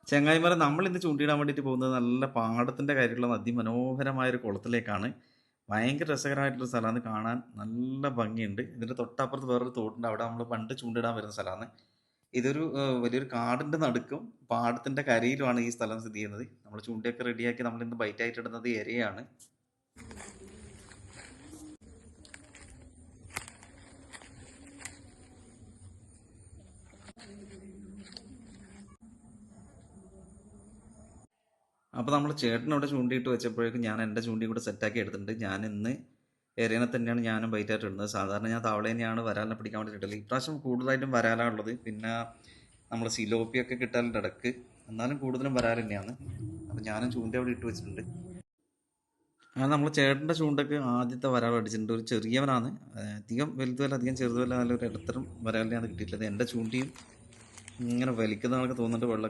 ചെങ്ങായിമാരെ നമ്മളിന്ന് ചൂണ്ടിയിടാൻ വേണ്ടിയിട്ട് പോകുന്നത് നല്ല പാടത്തിൻ്റെ കാര്യമുള്ള അതിമനോഹരമായ ഒരു കുളത്തിലേക്കാണ്. ഭയങ്കര രസകരമായിട്ടുള്ള സ്ഥലമാണ് കാണാൻ. നല്ല ഭംഗിയുണ്ട്. ഇതിൻ്റെ തൊട്ടപ്പുറത്ത് വേറൊരു തോടുണ്ട്. അവിടെ നമ്മൾ പണ്ട് ചൂണ്ടിടാൻ വരുന്ന സ്ഥലമാണ്. ഇതൊരു വലിയൊരു കാടിൻ്റെ നടുക്കും പാടത്തിൻ്റെ കരയിലുമാണ് ഈ സ്ഥലം സ്ഥിതി ചെയ്യുന്നത്. നമ്മൾ ചൂണ്ടയൊക്കെ റെഡിയാക്കി നമ്മളിന്ന് ബൈറ്റായിട്ട് ഇടുന്നത് ഇരയാണ്. അപ്പോൾ നമ്മൾ ചേട്ടൻ അവിടെ ചൂണ്ടിയിട്ട് വെച്ചപ്പോഴേക്കും ഞാൻ എൻ്റെ ചൂണ്ടി കൂടെ സെറ്റാക്കി എടുത്തിട്ടുണ്ട്. ഞാൻ ഇന്ന് എരേനെ തന്നെയാണ് ഞാനും ബൈറ്റായിട്ട് ഇടുന്നത്. സാധാരണ ഞാൻ തവള തന്നെയാണ് വരാലിനെ പിടിക്കാൻ വേണ്ടി ഇടല്. ഇപ്രാവശ്യം കൂടുതലായിട്ടും വരാലാണുള്ളത്. പിന്നെ നമ്മൾ സിലോപ്പിയൊക്കെ കിട്ടാറുണ്ട് ഇടക്ക്. എന്നാലും കൂടുതലും വരാൽ തന്നെയാണ്. അപ്പോൾ ഞാനും ചൂണ്ട അവിടെ ഇട്ട് വെച്ചിട്ടുണ്ട്. അങ്ങനെ നമ്മൾ ചേട്ടൻ്റെ ചൂണ്ടക്ക് ആദ്യത്തെ വരാൽ അടിച്ചിട്ടുണ്ട്. ഒരു ചെറിയവനാണ്. അധികം വലുതുമല്ല അധികം ചെറുതുമല്ല, നല്ലൊരു ഇടത്തരം വരാലിനെയാണ് കിട്ടിയിട്ടുള്ളത്. എൻ്റെ ചൂണ്ടിയും ഇങ്ങനെ വലിക്കുന്ന ആൾക്ക് തോന്നുന്നുണ്ട് വെള്ളം